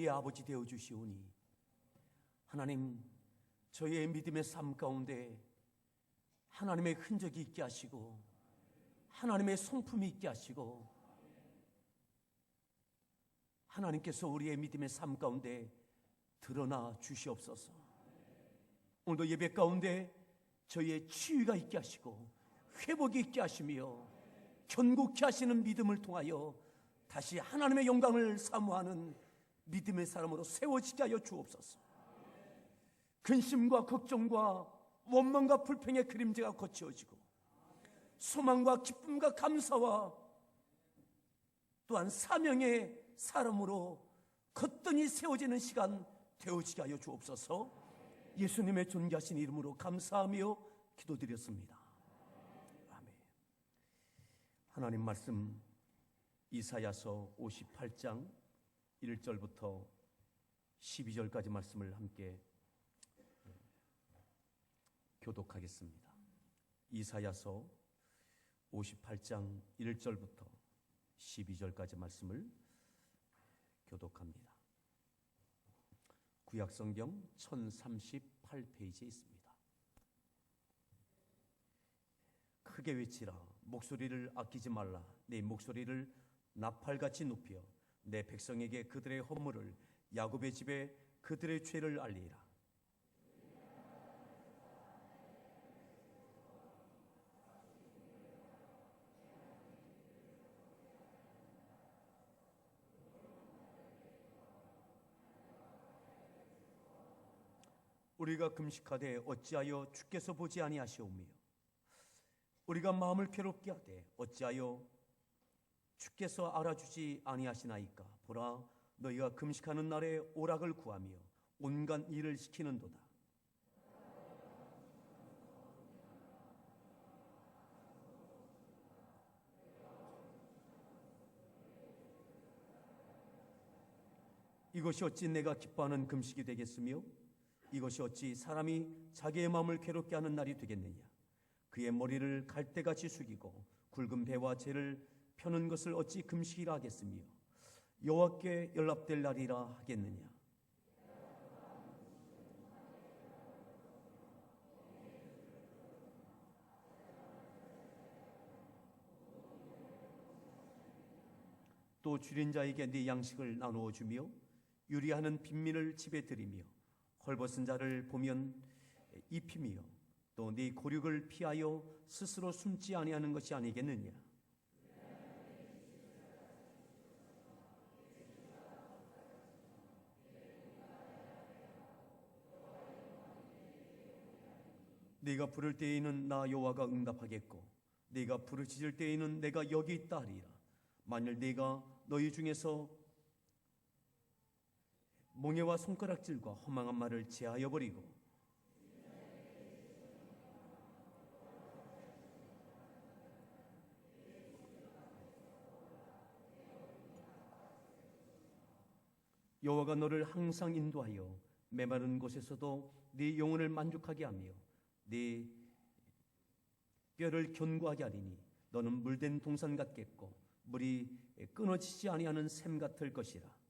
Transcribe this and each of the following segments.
우리의 아버지 되어 주시오니 하나님, 저희의 믿음의 삶 가운데 하나님의 흔적이 있게 하시고 하나님의 성품이 있게 하시고 하나님께서 우리의 믿음의 삶 가운데 드러나 주시옵소서. 오늘도 예배 가운데 저희의 치유가 있게 하시고 회복이 있게 하시며 견고케 하시는 믿음을 통하여 다시 하나님의 영광을 사모하는 믿음의 사람으로 세워지게 하여 주옵소서. 근심과 걱정과 원망과 불평의 그림자가 거치어지고 소망과 기쁨과 감사와 또한 사명의 사람으로 거뜬히 세워지는 시간 되어지게 하여 주옵소서. 예수님의 존귀하신 이름으로 감사하며 기도드렸습니다. 아멘. 하나님 말씀 이사야서 58장 1절부터 12절까지 말씀을 함께 교독하겠습니다. 이사야서 58장 1절부터 12절까지 말씀을 교독합니다. 구약성경 1038페이지에 있습니다. 크게 외치라. 목소리를 아끼지 말라. 내 목소리를 나팔같이 높여 내 백성에게 그들의 허물을, 야곱의 집에 그들의 죄를 알리라. 우리가 금식하되 어찌하여 주께서 보지 아니하시오며 우리가 마음을 괴롭게 하되 어찌하여 주께서 알아주지 아니하시나이까. 보라, 너희가 금식하는 날에 오락을 구하며 온갖 일을 시키는도다. 이것이 어찌 내가 기뻐하는 금식이 되겠으며 이것이 어찌 사람이 자기의 마음을 괴롭게 하는 날이 되겠느냐. 그의 머리를 갈대같이 숙이고 굵은 배와 재를 펴는 것을 어찌 금식이라 하겠으며 여호와께 연락될 날이라 하겠느냐. 또 줄인 자에게 네 양식을 나누어 주며 유리하는 빈민을 집에 들이며 헐벗은 자를 보면 입히며 또 네 고륙을 피하여 스스로 숨지 아니하는 것이 아니겠느냐. 네가 부를 때에는 나 여호와가 응답하겠고 네가 부르짖을 때에는 내가 여기 있다 하리라. 만일 네가 너희 중에서 몽에와 손가락질과 허망한 말을 제하여 버리고 여호와가 너를 항상 인도하여 메마른 곳에서도 네 영혼을 만족하게 하며 네 뼈를 견고하게 하리니 너는 물된 동산 같겠고 물이 끊어지지 아니하는 샘 같을 것이라.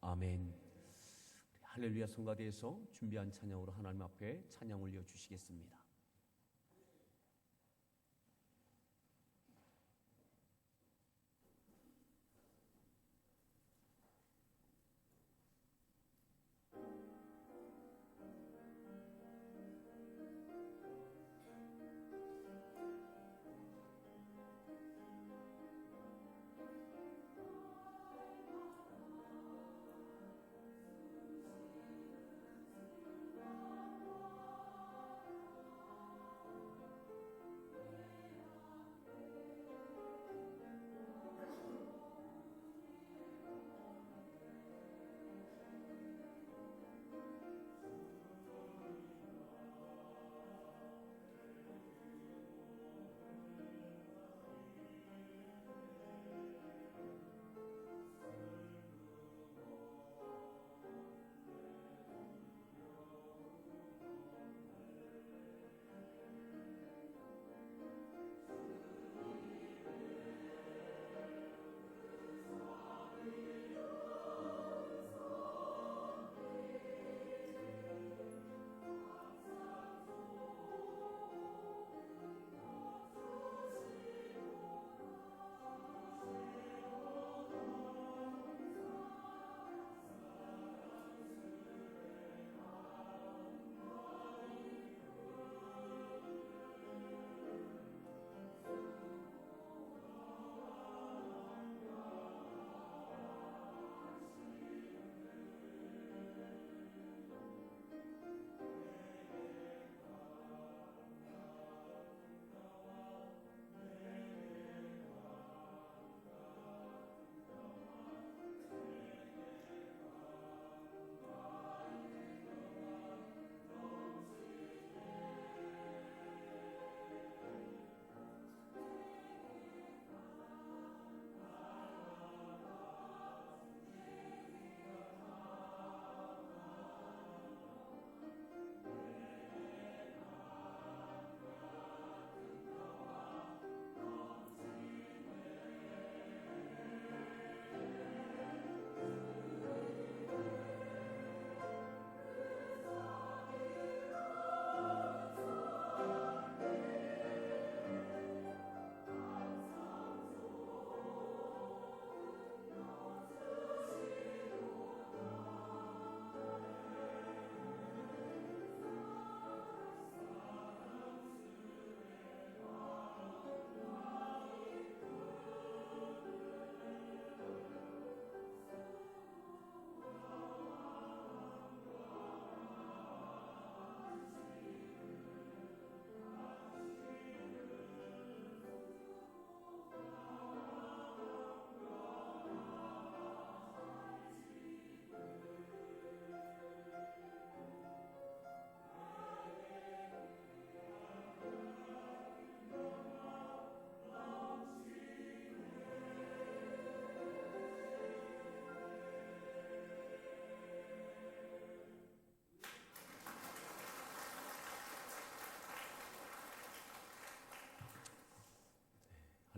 아멘. 할렐루야 성가대에서 준비한 찬양으로 하나님 앞에 찬양 올려 주시겠습니다.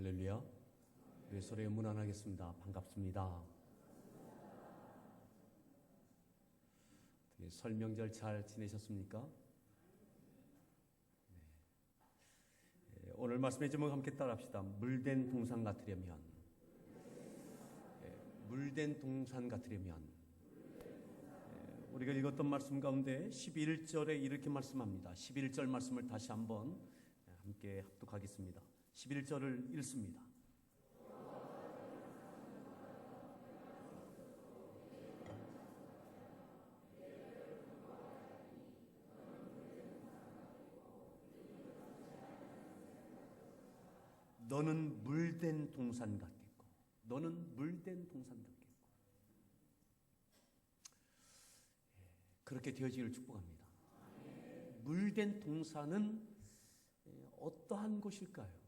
할렐루야. 우리 소리에 문안하겠습니다. 반갑습니다. 설명절 잘 지내셨습니까? 네. 오늘 말씀의 제목 함께 따라합시다. 물된 동산 같으려면. 물된 동산 같으려면. 우리가 읽었던 말씀 가운데 11절에 이렇게 말씀합니다. 11절 말씀을 다시 한번 함께 합독하겠습니다. 11절을 읽습니다. 너는 물된 동산 같겠고, 너는 물된 동산 같겠고. 그렇게 되어지기를 축복합니다. 물된 동산은 어떠한 곳일까요?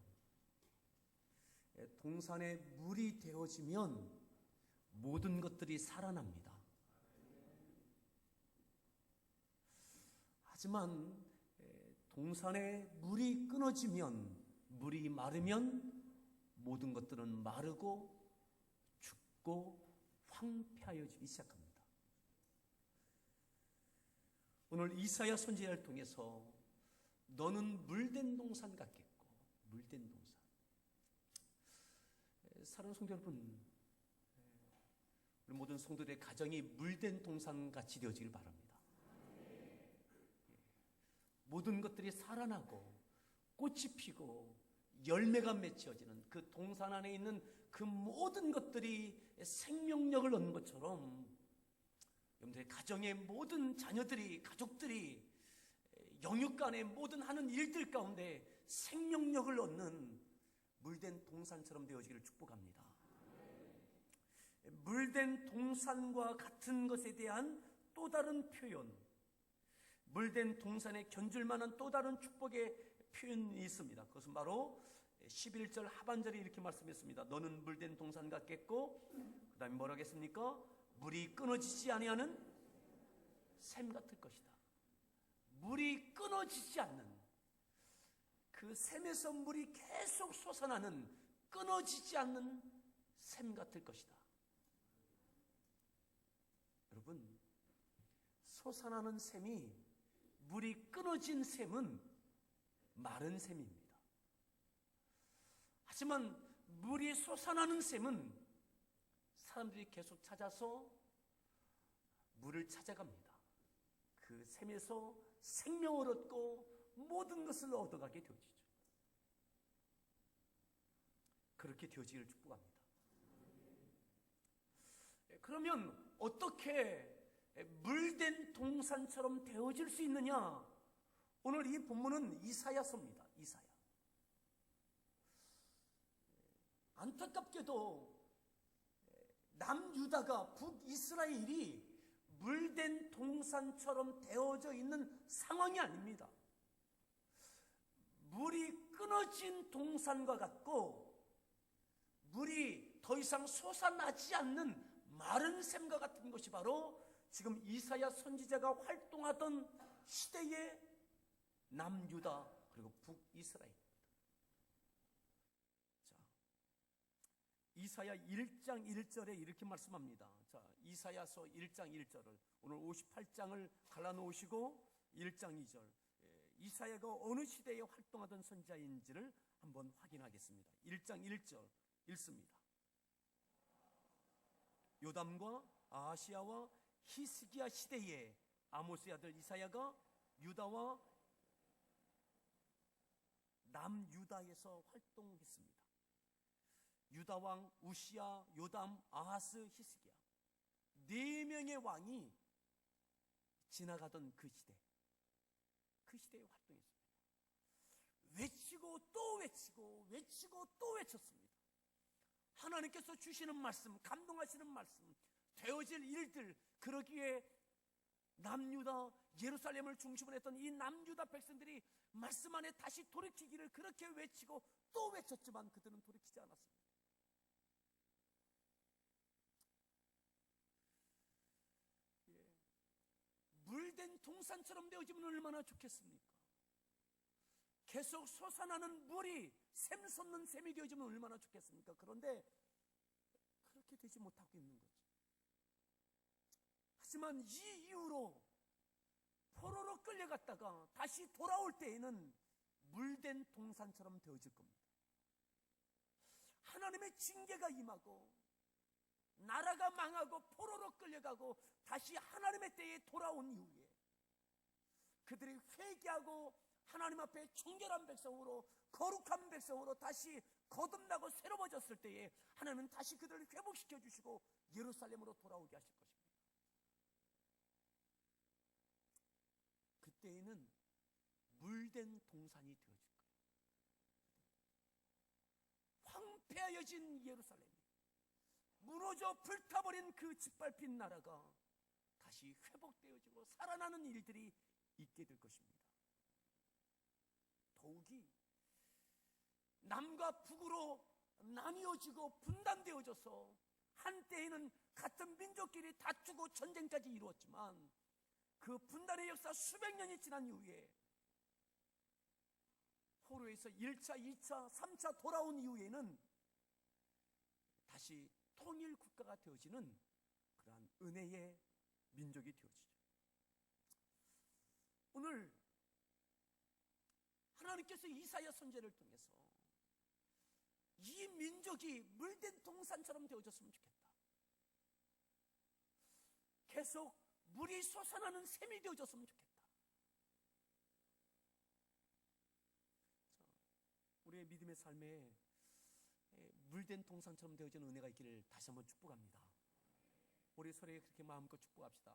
동산에 물이 되어지면 모든 것들이 살아납니다. 하지만 동산에 물이 끊어지면, 물이 마르면 모든 것들은 마르고 죽고 황폐하여지기 시작합니다. 오늘 이사야 선지자를 통해서 너는 물된 동산 같겠고, 물된 동산. 사랑하는 성도 여러분, 우리 모든 성도들의 가정이 물된 동산 같이 되어지길 바랍니다. 모든 것들이 살아나고 꽃이 피고 열매가 맺혀지는 그 동산 안에 있는 그 모든 것들이 생명력을 얻는 것처럼 여러분들의 가정의 모든 자녀들이, 가족들이 영육간의 모든 하는 일들 가운데 생명력을 얻는 물된 동산처럼 되어지기를 축복합니다. 물된 동산과 같은 것에 대한 또 다른 표현, 물된 동산에 견줄 만한 또 다른 축복의 표현이 있습니다. 그것은 바로 11절 하반절에 이렇게 말씀했습니다. 너는 물된 동산 같겠고, 그 다음에 뭐라고 했습니까? 물이 끊어지지 아니하는 샘 같을 것이다. 물이 끊어지지 않는, 그 샘에서 물이 계속 솟아나는, 끊어지지 않는 샘 같을 것이다. 여러분, 솟아나는 샘이, 물이 끊어진 샘은 마른 샘입니다. 하지만 물이 솟아나는 샘은 사람들이 계속 찾아서 물을 찾아갑니다. 그 샘에서 생명을 얻고 모든 것을 얻어가게 되어지죠. 그렇게 되어지기를 축복합니다. 그러면 어떻게 물된 동산처럼 되어질 수 있느냐? 오늘 이 본문은 이사야서입니다. 이사야. 안타깝게도 남유다가, 북이스라엘이 물된 동산처럼 되어져 있는 상황이 아닙니다. 물이 끊어진 동산과 같고, 물이 더 이상 솟아나지 않는 마른 샘과 같은 것이 바로 지금 이사야 선지자가 활동하던 시대의 남유다 그리고 북이스라엘입니다. 자, 이사야 1장 1절에 이렇게 말씀합니다. 자, 이사야서 1장 1절을 오늘 58장을 갈라놓으시고 1장 2절, 이사야가 어느 시대에 활동하던 선지자인지를 한번 확인하겠습니다. 1장 1절 읽습니다. 요담과 아하시야와 히스기야 시대에 아모스의 아들 이사야가 유다와 남유다에서 활동했습니다. 유다 왕 우시야, 요담, 아하스, 히스기야, 4명의 왕이 지나가던 그 시대, 그 시대에 활동했습니다. 외치고 또 외치고 외치고 또 외쳤습니다. 하나님께서 주시는 말씀, 감동하시는 말씀, 되어질 일들, 그러기에 남유다, 예루살렘을 중심으로 했던 이 남유다 백성들이 말씀 안에 다시 돌이키기를 그렇게 외치고 또 외쳤지만 그들은 돌이키지 않았습니다. 물된 동산처럼 되어지면 얼마나 좋겠습니까? 계속 솟아나는 물이 샘솟는 샘이 되어지면 얼마나 좋겠습니까? 그런데 그렇게 되지 못하고 있는 거죠. 하지만 이 이후로 포로로 끌려갔다가 다시 돌아올 때에는 물된 동산처럼 되어질 겁니다. 하나님의 징계가 임하고 나라가 망하고 포로로 끌려가고 다시 하나님의 때에 돌아온 이후에 그들이 회개하고 하나님 앞에 정결한 백성으로 거룩한 백성으로 다시 거듭나고 새로워졌을 때에 하나님은 다시 그들을 회복시켜 주시고 예루살렘으로 돌아오게 하실 것입니다. 그때에는 물된 동산이 되어질 거예요. 황폐하여진 예루살렘이, 무너져 불타버린 그 짓밟힌 나라가 다시 회복되어지고 살아나는 일들이 있게 될 것입니다. 더욱이 남과 북으로 나뉘어지고 분단되어져서 한때에는 같은 민족끼리 다투고 전쟁까지 이루었지만 그 분단의 역사 수백 년이 지난 이후에 포로에서 1차, 2차, 3차 돌아온 이후에는 다시 통일 국가가 되어지는 그러한 은혜의 민족이 되어지죠. 오늘 하나님께서 이사야 선지자를 통해서 이 민족이 물된 동산처럼 되어졌으면 좋겠다. 계속 물이 솟아나는 샘이 되어졌으면 좋겠다. 우리의 믿음의 삶에 물된 동산처럼 되어지는 은혜가 있기를 다시 한번 축복합니다. 우리 서로에 그렇게 마음껏 축복합시다.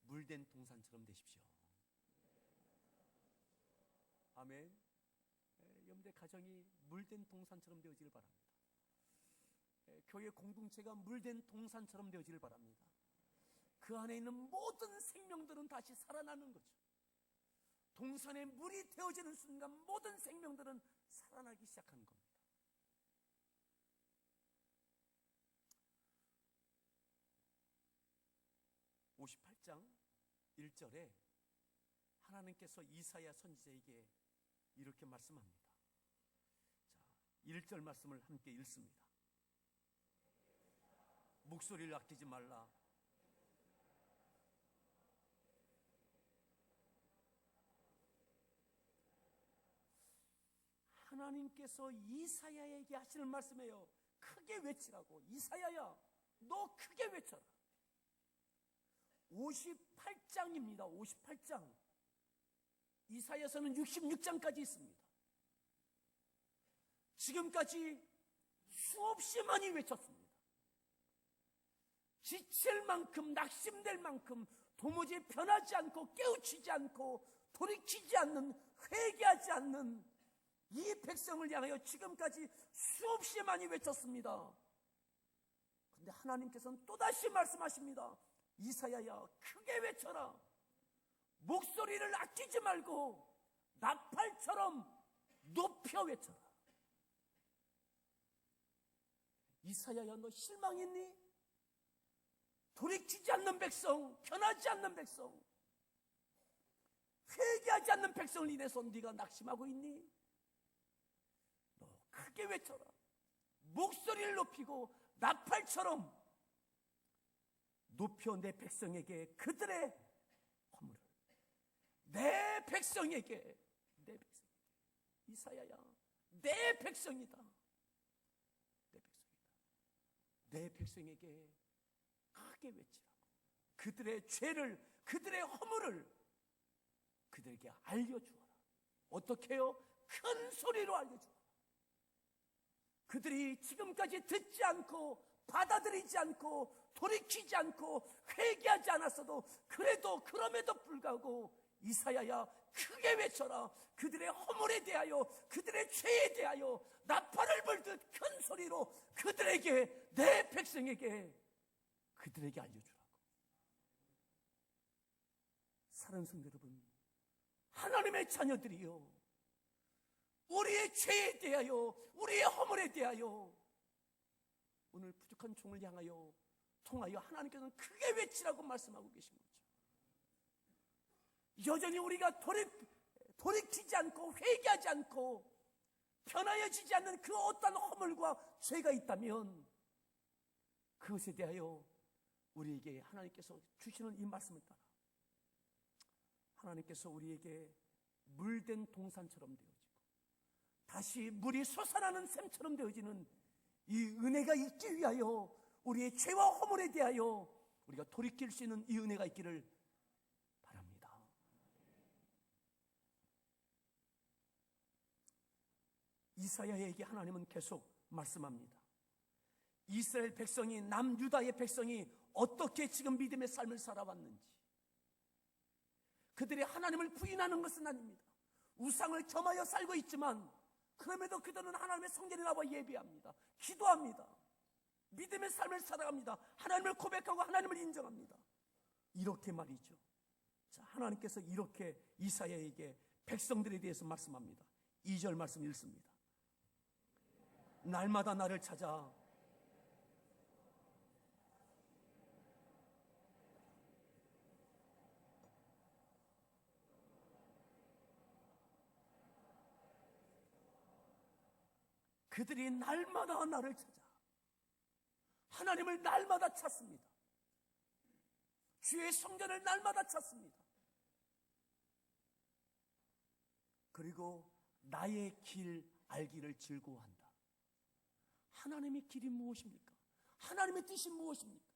물된 동산처럼 되십시오. 아멘. 여러분들 가정이 물된 동산처럼 되어지길 바랍니다. 교회 공동체가 물된 동산처럼 되어지길 바랍니다. 그 안에 있는 모든 생명들은 다시 살아나는 거죠. 동산에 물이 되어지는 순간 모든 생명들은 살아나기 시작하는 겁니다. 58장 1절에 하나님께서 이사야 선지자에게 이렇게 말씀합니다. 자, 1절 말씀을 함께 읽습니다. 목소리를 아끼지 말라. 하나님께서 이사야에게 하시는 말씀이에요. 크게 외치라고. 이사야야, 너 크게 외쳐라. 58장입니다. 58장. 이사야서는 66장까지 있습니다. 지금까지 수없이 많이 외쳤습니다. 지칠 만큼, 낙심될 만큼 도무지 변하지 않고 깨우치지 않고 돌이키지 않는, 회개하지 않는 이 백성을 향하여 지금까지 수없이 많이 외쳤습니다. 그런데 하나님께서는 또다시 말씀하십니다. 이사야야, 크게 외쳐라. 목소리를 아끼지 말고 나팔처럼 높여 외쳐라. 이사야야, 너 실망했니? 돌이키지 않는 백성, 변하지 않는 백성, 회개하지 않는 백성을 인해서 네가 낙심하고 있니? 너 크게 외쳐라. 목소리를 높이고 나팔처럼 높여 내 백성에게 그들의 허물을, 내 백성에게, 내 백성에게. 이사야야, 내 백성이다. 내 백성이다. 내 백성에게 크게 외치라고. 그들의 죄를, 그들의 허물을 그들에게 알려주어라. 어떻게 해요? 큰 소리로 알려주어라. 그들이 지금까지 듣지 않고 받아들이지 않고 돌이키지 않고 회개하지 않았어도 그래도 그럼에도 불구하고 이사야야, 크게 외쳐라. 그들의 허물에 대하여, 그들의 죄에 대하여 나팔을 불듯 큰 소리로 그들에게, 내 백성에게, 그들에게 알려주라고. 사랑하는 성도 여러분, 하나님의 자녀들이요, 우리의 죄에 대하여, 우리의 허물에 대하여 오늘 부족한 종을 향하여 통하여 하나님께서는 크게 외치라고 말씀하고 계신 거죠. 여전히 우리가 돌이키지 않고 회개하지 않고 변하여지지 않는 그 어떠한 허물과 죄가 있다면 그것에 대하여 우리에게 하나님께서 주시는 이 말씀을 따라 하나님께서 우리에게 물된 동산처럼 되어지고 다시 물이 솟아나는 샘처럼 되어지는 이 은혜가 있기 위하여 우리의 죄와 허물에 대하여 우리가 돌이킬 수 있는 이 은혜가 있기를 바랍니다. 이사야에게 하나님은 계속 말씀합니다. 이스라엘 백성이, 남유다의 백성이 어떻게 지금 믿음의 삶을 살아왔는지, 그들이 하나님을 부인하는 것은 아닙니다. 우상을 겸하여 살고 있지만 그럼에도 그들은 하나님의 성전에 나와 예배합니다. 기도합니다. 믿음의 삶을 살아갑니다. 하나님을 고백하고 하나님을 인정합니다. 이렇게 말이죠. 자, 하나님께서 이렇게 이사야에게 백성들에 대해서 말씀합니다. 2절 말씀 읽습니다. 날마다 나를 찾아 그들이 날마다 나를 찾아 하나님을 날마다 찾습니다. 주의 성전을 날마다 찾습니다. 그리고 나의 길 알기를 즐거워한다. 하나님의 길이 무엇입니까? 하나님의 뜻이 무엇입니까?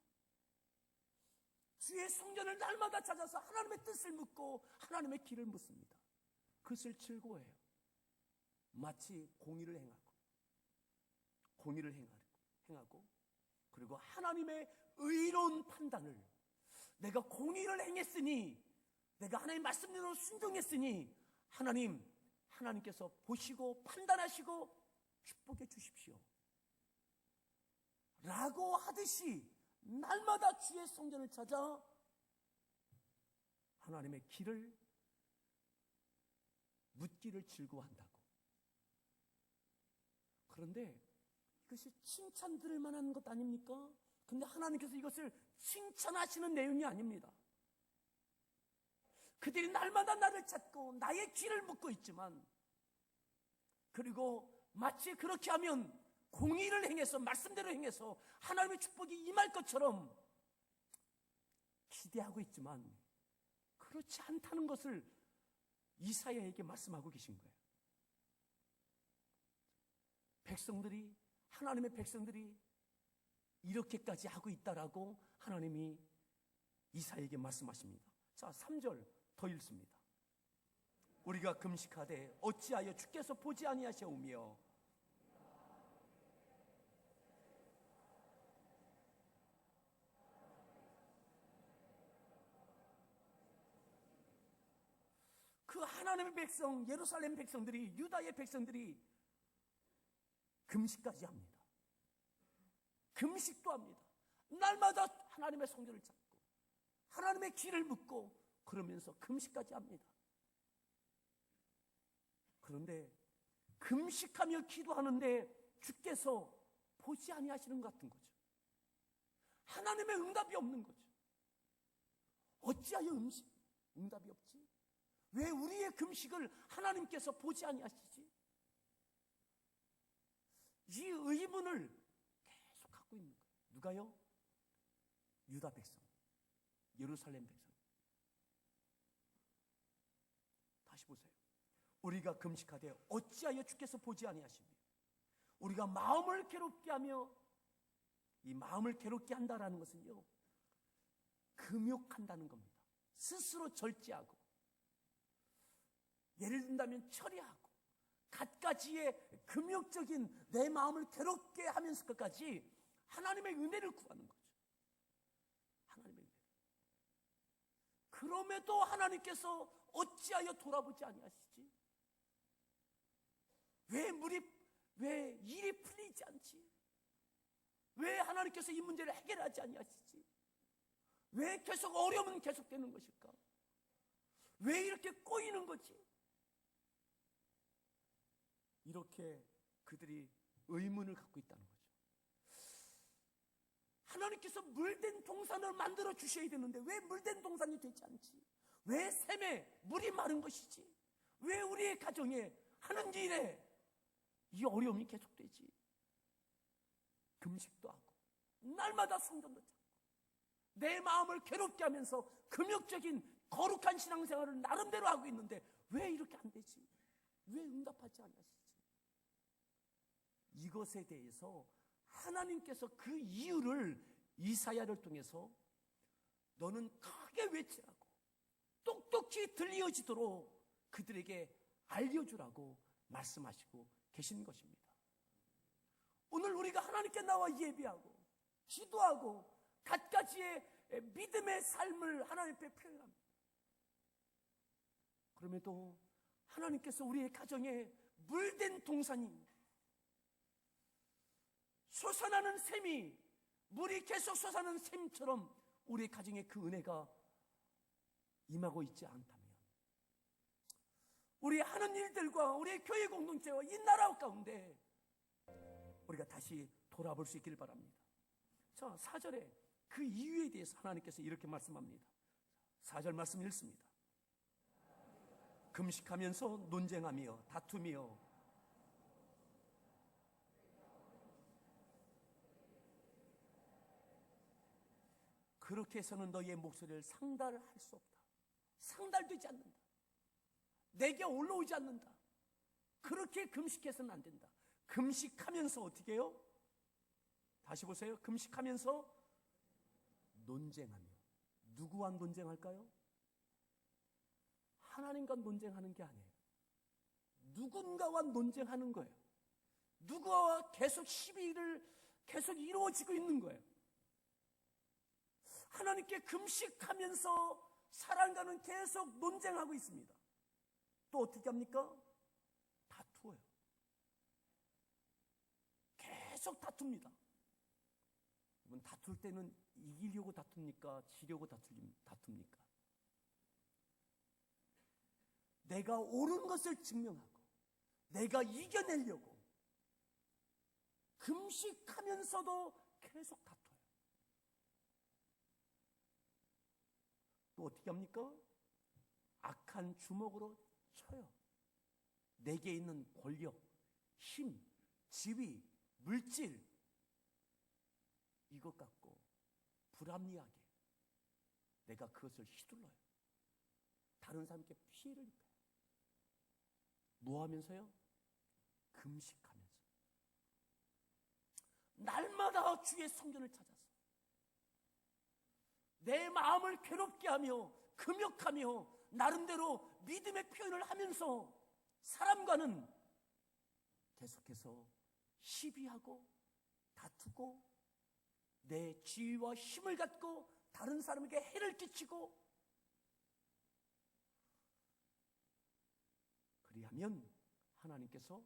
주의 성전을 날마다 찾아서 하나님의 뜻을 묻고 하나님의 길을 묻습니다. 그것을 즐거워해요. 마치 공의를 행하고 그리고 하나님의 의로운 판단을, 내가 공의를 행했으니, 내가 하나님의 말씀대로 순종했으니 하나님께서 보시고 판단하시고 축복해 주십시오 라고 하듯이 날마다 주의 성전을 찾아 하나님의 길을 묻기를 즐거워한다고. 그런데 이것이 칭찬 들을 만한 것 아닙니까? 근데 하나님께서 이것을 칭찬하시는 내용이 아닙니다. 그들이 날마다 나를 찾고 나의 길을 묻고 있지만, 그리고 마치 그렇게 하면 공의를 행해서, 말씀대로 행해서 하나님의 축복이 임할 것처럼 기대하고 있지만 그렇지 않다는 것을 이사야에게 말씀하고 계신 거예요. 하나님의 백성들이 이렇게까지 하고 있다라고 하나님이 이사야에게 말씀하십니다. 자, 3절 더 읽습니다. 우리가 금식하되 어찌하여 주께서 보지 아니하시오며 그 하나님의 백성, 예루살렘 백성들이, 유다의 백성들이 금식까지 합니다. 금식도 합니다. 날마다 하나님의 성전을 찾고 하나님의 길을 묻고 그러면서 금식까지 합니다. 그런데 금식하며 기도하는데 주께서 보지 아니하시는 것 같은 거죠. 하나님의 응답이 없는 거죠. 어찌하여 응답이 없지? 왜 우리의 금식을 하나님께서 보지 아니하시지? 이 의문을 계속 갖고 있는 거예요. 누가요? 유다 백성, 예루살렘 백성. 다시 보세요. 우리가 금식하되 어찌하여 주께서 보지 아니하시며, 우리가 마음을 괴롭게 하며, 이 마음을 괴롭게 한다라는 것은요, 금욕한다는 겁니다. 스스로 절제하고, 예를 든다면 처리하고, 갖가지의 금욕적인 내 마음을 괴롭게 하면서 끝까지 하나님의 은혜를 구하는 거죠. 하나님의 은혜. 그럼에도 하나님께서 어찌하여 돌아보지 아니하시지? 왜 일이 풀리지 않지? 왜 하나님께서 이 문제를 해결하지 아니하시지? 왜 계속 어려움은 계속되는 것일까? 왜 이렇게 꼬이는 거지? 이렇게 그들이 의문을 갖고 있다는 거죠. 하나님께서 물된 동산을 만들어 주셔야 되는데 왜 물된 동산이 되지 않지? 왜 샘에 물이 마른 것이지? 왜 우리의 가정에 하는 일에 이 어려움이 계속되지? 금식도 하고 날마다 성전도 찾고 내 마음을 괴롭게 하면서 금욕적인 거룩한 신앙생활을 나름대로 하고 있는데 왜 이렇게 안 되지? 왜 응답하지 않으시지? 이것에 대해서 하나님께서 그 이유를 이사야를 통해서 너는 크게 외치라고 똑똑히 들려지도록 그들에게 알려주라고 말씀하시고 계신 것입니다. 오늘 우리가 하나님께 나와 예배하고 기도하고 갖가지의 믿음의 삶을 하나님 앞에 표현합니다. 그럼에도 하나님께서 우리의 가정에 물된 동산이 솟아나는 샘이 물이 계속 솟아나는 샘처럼 우리의 가정에 그 은혜가 임하고 있지 않다면 우리 하는 일들과 우리의 교회 공동체와 이 나라 가운데 우리가 다시 돌아볼 수 있기를 바랍니다. 자, 4절에 그 이유에 대해서 하나님께서 이렇게 말씀합니다. 4절 말씀 읽습니다. 금식하면서 논쟁하며 다투며 그렇게 해서는 너희의 목소리를 상달할 수 없다. 상달되지 않는다. 내게 올라오지 않는다. 그렇게 금식해서는 안 된다. 금식하면서 어떻게 해요? 다시 보세요. 금식하면서 논쟁하며. 누구와 논쟁할까요? 하나님과 논쟁하는 게 아니에요. 누군가와 논쟁하는 거예요. 누구와 계속 시비를 계속 이루어지고 있는 거예요. 하나님께 금식하면서 사람과는 계속 논쟁하고 있습니다. 또 어떻게 합니까? 다투어요. 계속 다툽니다. 여러분, 다툴 때는 이기려고 다툽니까? 지려고 다툽니까? 내가 옳은 것을 증명하고 내가 이겨내려고 금식하면서도 계속 다퉈요. 또 어떻게 합니까? 악한 주먹으로 쳐요. 내게 있는 권력, 힘, 지위, 물질 이것 갖고 불합리하게 내가 그것을 휘둘러요. 다른 사람께 피해를 입혀요. 뭐 하면서요? 금식하면서 날마다 주의 성전을 찾아서 내 마음을 괴롭게 하며 금욕하며 나름대로 믿음의 표현을 하면서 사람과는 계속해서 시비하고 다투고 내 지위와 힘을 갖고 다른 사람에게 해를 끼치고 그리하면 하나님께서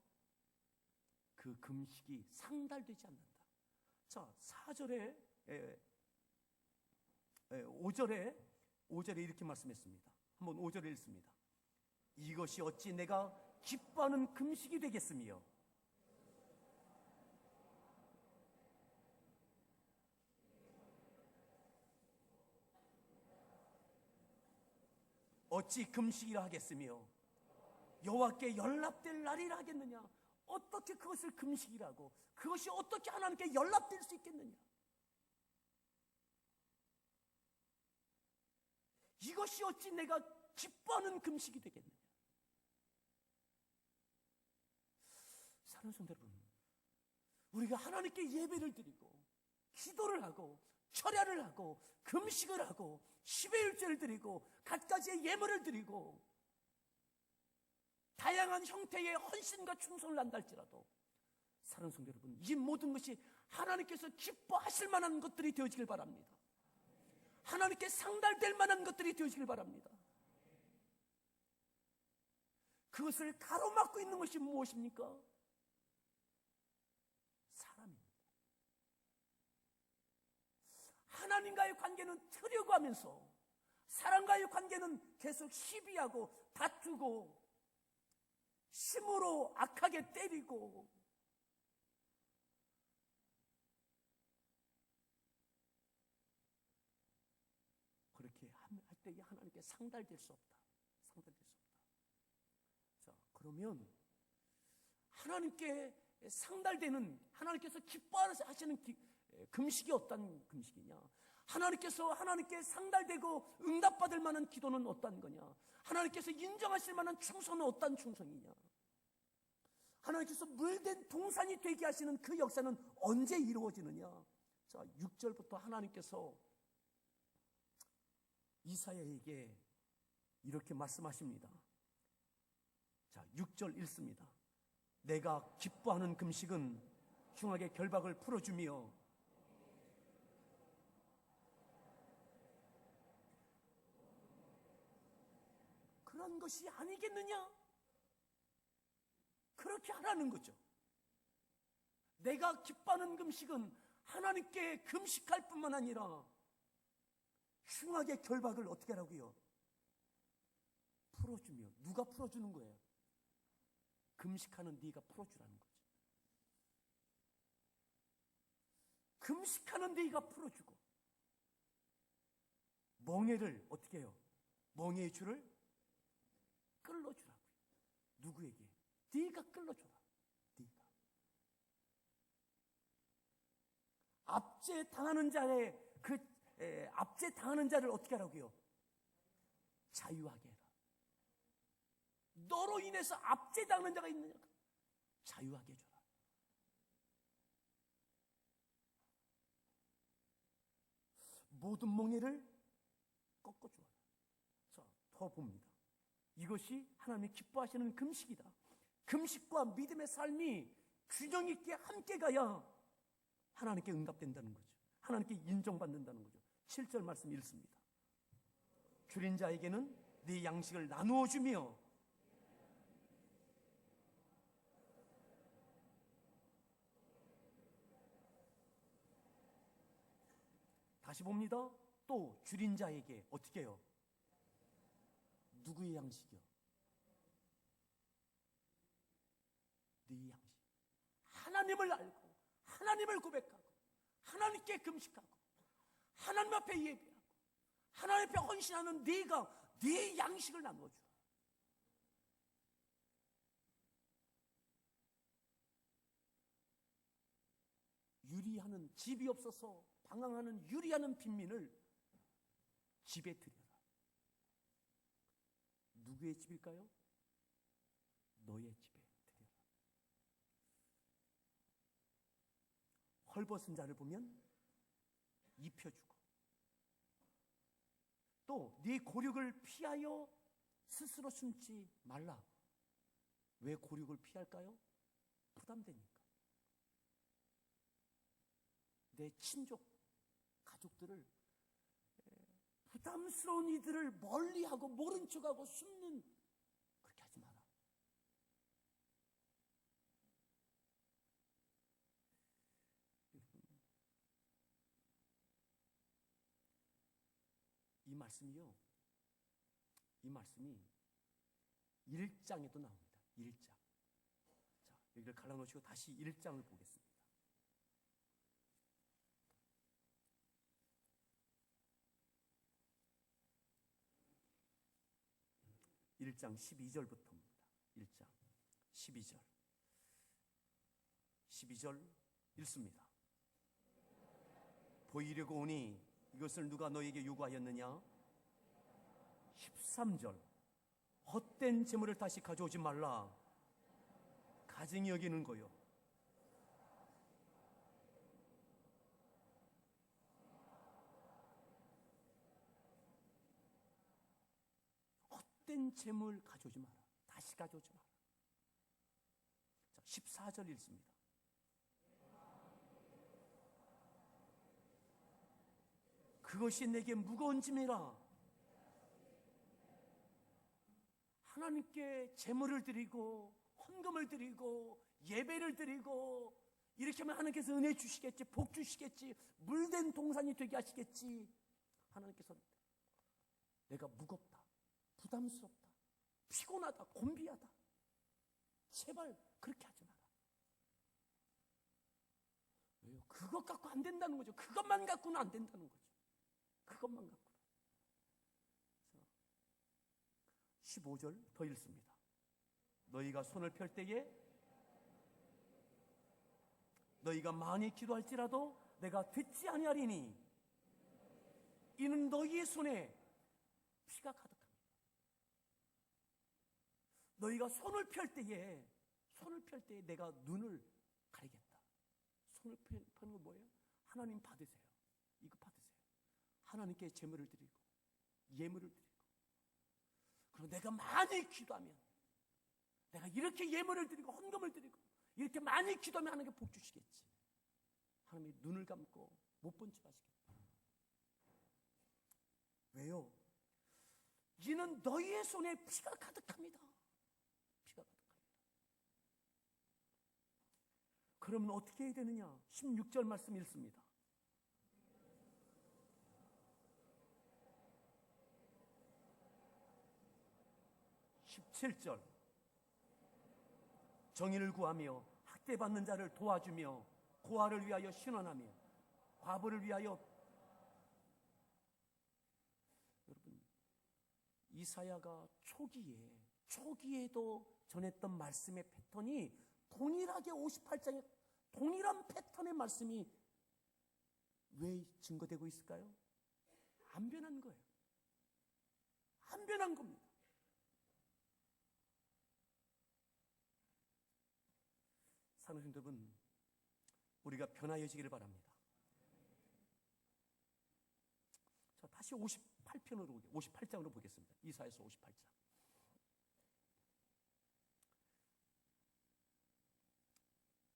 그 금식이 상달되지 않는다. 자, 4절에 5절에 이렇게 말씀했습니다. 한번 5절에 읽습니다. 이것이 어찌 내가 기뻐하는 금식이 되겠으며 어찌 금식이라 하겠으며 여호와께 연락될 날이라 하겠느냐? 어떻게 그것을 금식이라고, 그것이 어떻게 하나님께 연락될 수 있겠느냐? 이것이 어찌 내가 기뻐하는 금식이 되겠느냐? 사랑하는 성도 여러분, 우리가 하나님께 예배를 드리고 기도를 하고 철야를 하고 금식을 하고 10의 1제를 드리고 갖가지의 예물을 드리고 다양한 형태의 헌신과 충성을 한다 할지라도 사랑하는 성도 여러분, 이 모든 것이 하나님께서 기뻐하실 만한 것들이 되어지길 바랍니다. 하나님께 상달될 만한 것들이 되어지길 바랍니다. 그것을 가로막고 있는 것이 무엇입니까? 사람입니다. 하나님과의 관계는 트려고 하면서 사람과의 관계는 계속 시비하고 다투고 힘으로 악하게 때리고 그렇게 할 때에 하나님께 상달될 수 없다. 상달될 수 없다. 그러면 하나님께 상달되는, 하나님께서 기뻐하시는 금식이 어떤 금식이냐? 하나님께 상달되고 응답받을 만한 기도는 어떤 거냐? 하나님께서 인정하실 만한 충성은 어떤 충성이냐? 하나님께서 물된 동산이 되게 하시는 그 역사는 언제 이루어지느냐? 자, 6절부터 하나님께서 이사야에게 이렇게 말씀하십니다. 자, 6절 읽습니다. 내가 기뻐하는 금식은 흉악의 결박을 풀어주며 그런 것이 아니겠느냐? 그렇게 하라는 거죠. 내가 기뻐하는 금식은 하나님께 금식할 뿐만 아니라 흉악의 결박을 어떻게 하라고요? 풀어주며. 누가 풀어주는 거예요? 금식하는 네가 풀어주라는 거죠. 금식하는 네가 풀어주고 멍에를 어떻게 해요? 멍에의 줄을 끌어주라고요. 누구에게? 네가 끌어줘라. 네가 압제당하는 자를 어떻게 하라고요? 자유하게 해라. 너로 인해서 압제당하는 자가 있느냐? 자유하게 해줘라. 모든 멍에를 꺾어줘라. 자, 더 봅니다. 이것이 하나님이 기뻐하시는 금식이다. 금식과 믿음의 삶이 균형 있게 함께 가야 하나님께 응답된다는 거죠. 하나님께 인정받는다는 거죠. 7절 말씀 읽습니다. 줄인 자에게는 네 양식을 나누어 주며 다시 봅니다. 또 줄인 자에게 어떻게 해요? 누구의 양식이요? 네 양식. 하나님을 알고 하나님을 고백하고 하나님께 금식하고 하나님 앞에 예배하고 하나님 앞에 헌신하는 네가 네 양식을 나누어줘. 유리하는 집이 없어서 방황하는 유리하는 빈민을 집에 들여라. 누구의 집일까요? 너의 집에 들여라. 헐벗은 자를 보면 입혀주고 또 네 고륙을 피하여 스스로 숨지 말라. 왜 고륙을 피할까요? 부담되니까. 내 친족, 가족들을 부담스러운 이들을 멀리하고 모른 척하고 숨는, 그렇게 하지 마라. 이 말씀이요, 이 말씀이 1장에도 나옵니다. 1장. 자, 여기를 갈라놓으시고 다시 1장을 보겠습니다. 1장 12절부터입니다. 1장 12절 읽습니다. 보이려고 오니 이것을 누가 너에게 요구하였느냐? 13절 헛된 재물을 다시 가져오지 말라. 가증히 여기는 거요. 헛된 재물 가져오지 마라. 다시 가져오지 마라. 자, 14절 읽습니다. 그것이 내게 무거운 짐이라. 하나님께 재물을 드리고 헌금을 드리고 예배를 드리고 이렇게 하면 하나님께서 은혜 주시겠지, 복 주시겠지, 물된 동산이 되게 하시겠지. 하나님께서 내가 무겁다, 부담스럽다, 피곤하다, 곤비하다, 제발 그렇게 하지 마라. 왜요? 그것 갖고 안 된다는 거죠. 그것만 갖고는 안 된다는 거죠. 그것만 갖고. 15절 더 읽습니다. 너희가 손을 펼 때에 너희가 많이 기도할지라도 내가 듣지 아니하리니 이는 너희의 손에 피가 가득합니다. 너희가 손을 펼 때에 내가 눈을 가리겠다. 손을 펴는 건 뭐예요? 하나님 받으세요. 이거 받으세요. 하나님께 제물을 드리고 예물을 드리고, 그리고 내가 많이 기도하면, 내가 이렇게 예물을 드리고 헌금을 드리고 이렇게 많이 기도하면 하나님께 복 주시겠지. 하나님이 눈을 감고 못 본 척 하시겠다. 왜요? 이는 너희의 손에 피가 가득합니다. 피가 가득합니다. 그러면 어떻게 해야 되느냐? 16절 말씀 읽습니다. 17절, 정의를 구하며 학대받는 자를 도와주며 고아를 위하여 신원하며 과부를 위하여. 여러분, 이사야가 초기에도 전했던 말씀의 패턴이 동일하게 58장에 동일한 패턴의 말씀이 왜 증거되고 있을까요? 안 변한 거예요. 안 변한 겁니다. 사랑하는 여러분, 우리가 변화해지기를 바랍니다. 자, 다시 58장으로 보겠습니다. 이사야서 58장.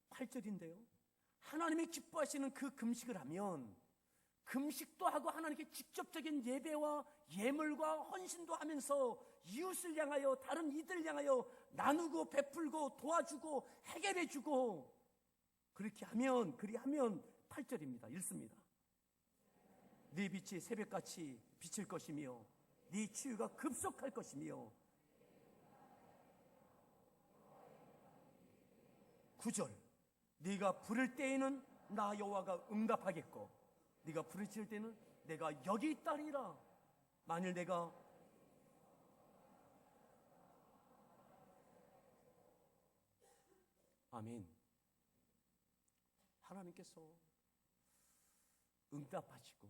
8절인데요. 하나님이 기뻐하시는 그 금식을 하면, 금식도 하고 하나님께 직접적인 예배와 예물과 헌신도 하면서 이웃을 향하여, 다른 이들을 향하여 나누고 베풀고 도와주고 해결해주고, 그리하면 8절입니다. 읽습니다. 네 빛이 새벽같이 비칠 것이며 네 치유가 급속할 것이며. 9절, 네가 부를 때에는 나 여호와가 응답하겠고 네가 부르짖을 때는 내가 여기 있다리라. 만일 내가 아멘. 하나님께서 응답하시고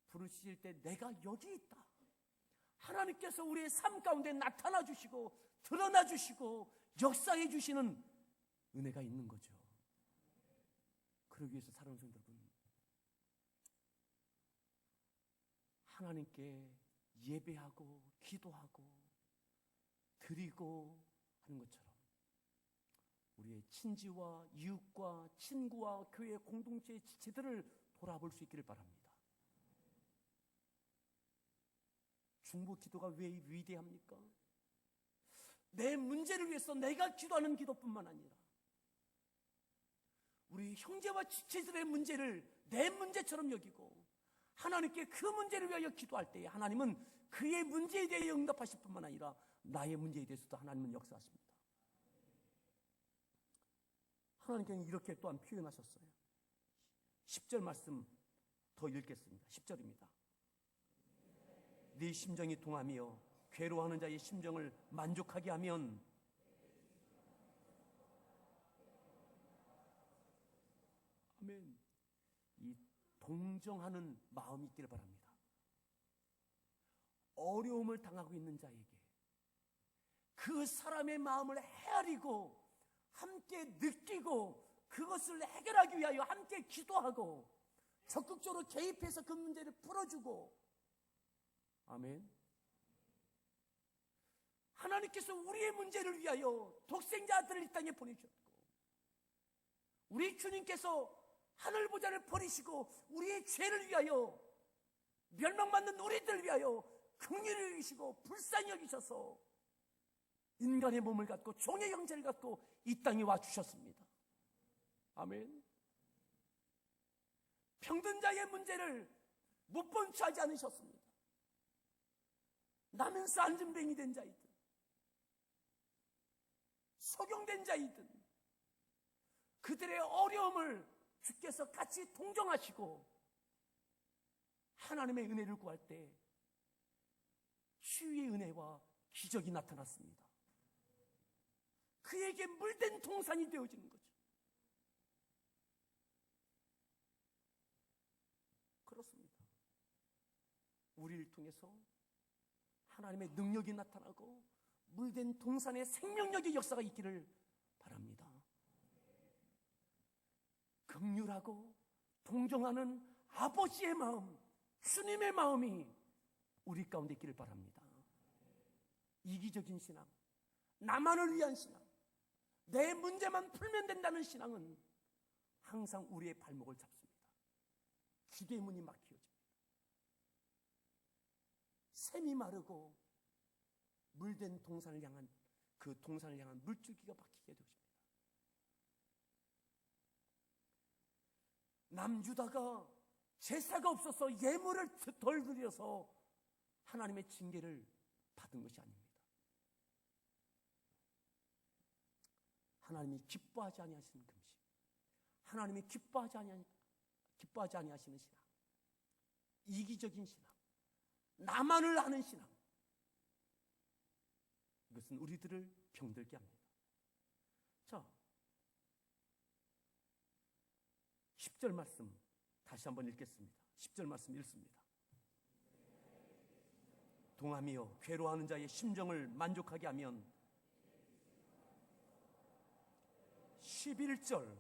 부르실 때 내가 여기 있다. 하나님께서 우리의 삶 가운데 나타나 주시고 드러나 주시고 역사해 주시는 은혜가 있는 거죠. 그러기 위해서 사랑하는 성도 여러분, 하나님께 예배하고 기도하고 드리고 하는 것처럼 우리의 친지와 이웃과 친구와 교회 공동체의 지체들을 돌아볼 수 있기를 바랍니다. 중보 기도가 왜 위대합니까? 내 문제를 위해서 내가 기도하는 기도뿐만 아니라 우리 형제와 지체들의 문제를 내 문제처럼 여기고 하나님께 그 문제를 위하여 기도할 때에 하나님은 그의 문제에 대해 응답하실 뿐만 아니라 나의 문제에 대해서도 하나님은 역사하십니다. 하나님께는 이렇게 또한 표현하셨어요. 10절 말씀 더 읽겠습니다. 10절입니다. 네 심정이 동하며 괴로워하는 자의 심정을 만족하게 하면 아멘. 이 동정하는 마음이 있기를 바랍니다. 어려움을 당하고 있는 자에게 그 사람의 마음을 헤아리고 함께 느끼고 그것을 해결하기 위하여 함께 기도하고 적극적으로 개입해서 그 문제를 풀어주고. 아멘. 하나님께서 우리의 문제를 위하여 독생자 아들을 이 땅에 보내주셨고 우리 주님께서 하늘보좌를 버리시고 우리의 죄를 위하여 멸망받는 우리들을 위하여 긍휼히 여기시고 불쌍히 여기셔서 인간의 몸을 갖고 종의 형체를 갖고 이 땅에 와주셨습니다. 아멘. 병든 자의 문제를 못 본 채 하지 않으셨습니다. 나면서 안전뱅이 된 자이든 소경된 자이든 그들의 어려움을 주께서 같이 동정하시고 하나님의 은혜를 구할 때 치유의 은혜와 기적이 나타났습니다. 그에게 물된 동산이 되어지는 거죠. 그렇습니다. 우리를 통해서 하나님의 능력이 나타나고 물된 동산의 생명력의 역사가 있기를 바랍니다. 긍휼하고 동정하는 아버지의 마음, 주님의 마음이 우리 가운데 있기를 바랍니다. 이기적인 신앙, 나만을 위한 신앙, 내 문제만 풀면 된다는 신앙은 항상 우리의 발목을 잡습니다. 기도의 문이 막혀집니다. 샘이 마르고 물된 동산을 향한 그 동산을 향한 물줄기가 막히게 되십니다. 남유다가 제사가 없어서 예물을 덜 드려서 하나님의 징계를 받은 것이 아닙니다. 하나님이 기뻐하지 아니하시는 금식, 하나님이 기뻐하지 아니하시는 신앙, 이기적인 신앙, 나만을 아는 신앙, 이것은 우리들을 병들게 합니다. 자, 10절 말씀 다시 한번 읽겠습니다. 10절 말씀 읽습니다. 동함이여 괴로워하는 자의 심정을 만족하게 하면 11절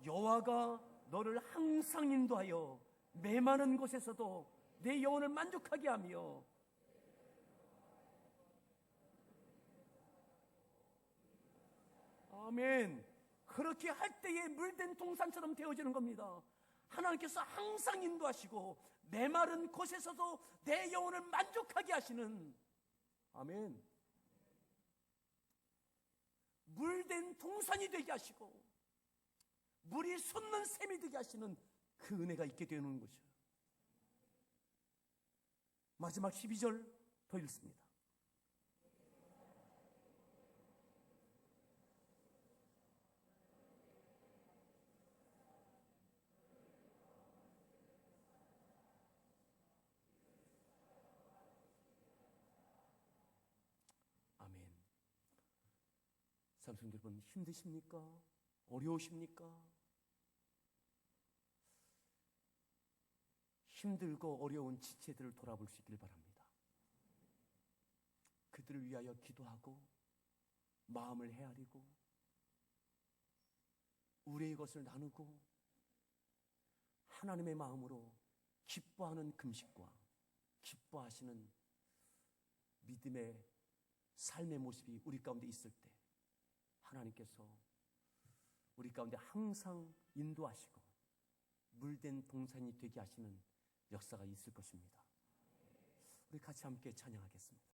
여호와가 너를 항상 인도하여 메마른 곳에서도 내 영혼을 만족하게 하며 아멘. 그렇게 할 때에 물된 동산처럼 되어지는 겁니다. 하나님께서 항상 인도하시고 메마른 곳에서도 내 영혼을 만족하게 하시는 아멘. 물된 동산이 되게 하시고 물이 솟는 샘이 되게 하시는 그 은혜가 있게 되는 것이죠. 마지막 12절 더 읽습니다. 아멘. 삼성 여러분 힘드십니까? 어려우십니까? 힘들고 어려운 지체들을 돌아볼 수 있기를 바랍니다. 그들을 위하여 기도하고 마음을 헤아리고 우리의 것을 나누고 하나님의 마음으로 기뻐하는 금식과 기뻐하시는 믿음의 삶의 모습이 우리 가운데 있을 때 하나님께서 우리 가운데 항상 인도하시고 물된 동산이 되게 하시는 역사가 있을 것입니다. 우리 같이 함께 찬양하겠습니다.